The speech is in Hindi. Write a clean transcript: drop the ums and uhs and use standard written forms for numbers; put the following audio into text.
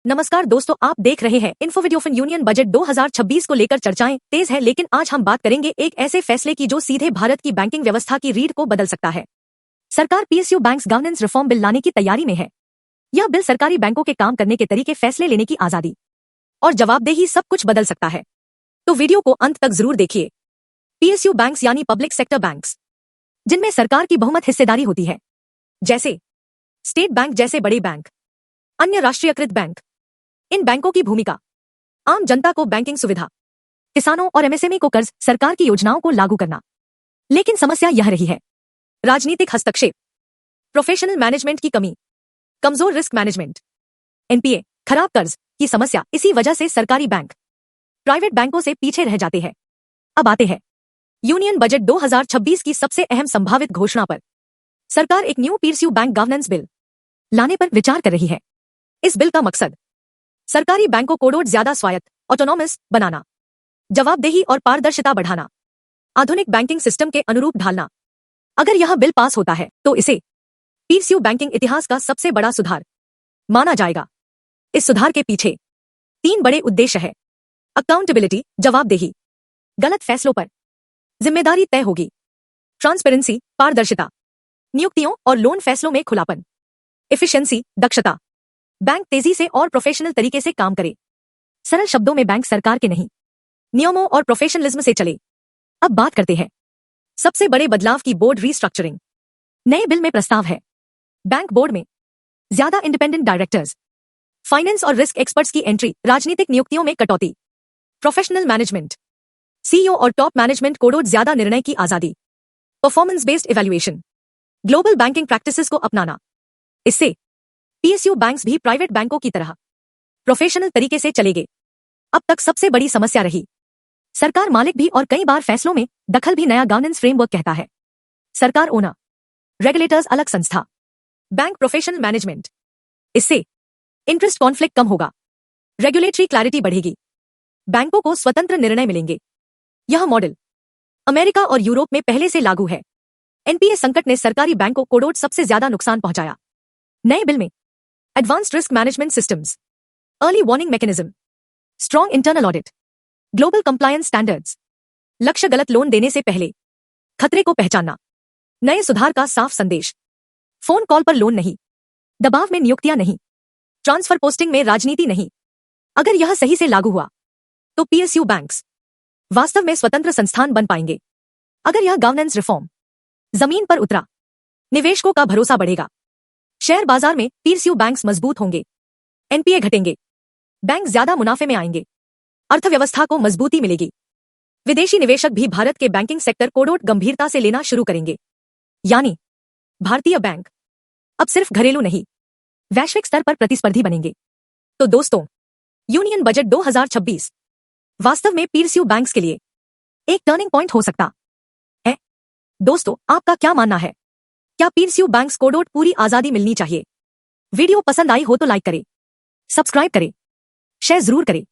नमस्कार दोस्तों, आप देख रहे हैं इन्फो वीडियो। यूनियन बजट 2026 को लेकर चर्चाएं तेज है, लेकिन आज हम बात करेंगे एक ऐसे फैसले की जो सीधे भारत की बैंकिंग व्यवस्था की रीढ़ को बदल सकता है। सरकार PSU banks governance reform bill लाने की तैयारी में है। यह बिल सरकारी बैंकों के काम करने के तरीके, फैसले लेने की आजादी और जवाबदेही सब कुछ बदल सकता है। तो वीडियो को अंत तक जरूर देखिए। पीएसयू बैंक्स यानी पब्लिक सेक्टर बैंक्स, जिनमें सरकार की बहुमत हिस्सेदारी होती है, जैसे स्टेट बैंक जैसे बड़े बैंक, अन्य राष्ट्रीयकृत बैंक। इन बैंकों की भूमिका आम जनता को बैंकिंग सुविधा, किसानों और एमएसएमई को कर्ज, सरकार की योजनाओं को लागू करना। लेकिन समस्या यह रही है राजनीतिक हस्तक्षेप, प्रोफेशनल मैनेजमेंट की कमी, कमजोर रिस्क मैनेजमेंट, एनपीए, खराब कर्ज की समस्या। इसी वजह से सरकारी बैंक प्राइवेट बैंकों से पीछे रह जाते हैं। अब आते हैं यूनियन बजट 2026 की सबसे अहम संभावित घोषणा पर। सरकार एक new PSU bank governance bill लाने पर विचार कर रही है। इस बिल का मकसद सरकारी बैंकों को ज्यादा स्वायत्त, ऑटोनॉमस बनाना, जवाबदेही और पारदर्शिता बढ़ाना, आधुनिक बैंकिंग सिस्टम के अनुरूप ढालना। अगर यह बिल पास होता है तो इसे पीएसयू बैंकिंग इतिहास का सबसे बड़ा सुधार माना जाएगा। इस सुधार के पीछे 3 बड़े उद्देश्य है। अकाउंटेबिलिटी, जवाबदेही, गलत फैसलों पर जिम्मेदारी तय होगी। ट्रांसपेरेंसी, पारदर्शिता, नियुक्तियों और लोन फैसलों में खुलापन। एफिशिएंसी, दक्षता, बैंक तेजी से और प्रोफेशनल तरीके से काम करे। सरल शब्दों में, बैंक सरकार के नहीं, नियमों और प्रोफेशनलिज्म से चले। अब बात करते हैं सबसे बड़े बदलाव की, बोर्ड रीस्ट्रक्चरिंग। नए बिल में प्रस्ताव है बैंक बोर्ड में ज्यादा इंडिपेंडेंट डायरेक्टर्स, फाइनेंस और रिस्क एक्सपर्ट्स की एंट्री, राजनीतिक नियुक्तियों में कटौती, प्रोफेशनल मैनेजमेंट, सीईओ और टॉप मैनेजमेंट को ज्यादा निर्णय की आजादी, performance based evaluation, global banking practices को अपनाना। इससे पीएसयू बैंक्स भी प्राइवेट बैंकों की तरह प्रोफेशनल तरीके से चलेंगे। अब तक सबसे बड़ी समस्या रही सरकार मालिक भी और कई बार फैसलों में दखल भी। नया गवर्नेंस फ्रेमवर्क कहता है सरकार ओनर, रेगुलेटर्स अलग संस्था, बैंक प्रोफेशनल मैनेजमेंट। इससे इंटरेस्ट कॉन्फ्लिक्ट कम होगा, रेगुलेटरी क्लैरिटी बढ़ेगी, बैंकों को स्वतंत्र निर्णय मिलेंगे। यह मॉडल अमेरिका और यूरोप में पहले से लागू है। एनपीए संकट ने सरकारी बैंकों को सबसे ज्यादा नुकसान पहुंचाया। नए बिल में advanced risk management systems, early warning mechanism, strong internal audit, global compliance standards, लक्ष्य गलत लोन देने से पहले खतरे को पहचानना। नए सुधार का साफ संदेश, फोन कॉल पर लोन नहीं, दबाव में नियुक्तियां नहीं, ट्रांसफर पोस्टिंग में राजनीति नहीं। अगर यह सही से लागू हुआ तो पीएसयू बैंक्स वास्तव में स्वतंत्र संस्थान बन पाएंगे। अगर यह गवर्नेंस रिफॉर्म जमीन पर उतरा, निवेशकों का भरोसा बढ़ेगा, शेयर बाजार में पीएसयू बैंक्स मजबूत होंगे, एनपीए घटेंगे, बैंक ज्यादा मुनाफे में आएंगे, अर्थव्यवस्था को मजबूती मिलेगी। विदेशी निवेशक भी भारत के बैंकिंग सेक्टर को गंभीरता से लेना शुरू करेंगे। यानी भारतीय बैंक अब सिर्फ घरेलू नहीं, वैश्विक स्तर पर प्रतिस्पर्धी बनेंगे। तो दोस्तों, यूनियन बजट 2026 वास्तव में पीएसयू बैंक्स के लिए एक टर्निंग पॉइंट हो सकता है। दोस्तों, आपका क्या मानना है? क्या पीएसयू बैंक्स को पूरी आजादी मिलनी चाहिए? वीडियो पसंद आई हो तो लाइक करें, सब्सक्राइब करें, शेयर जरूर करें।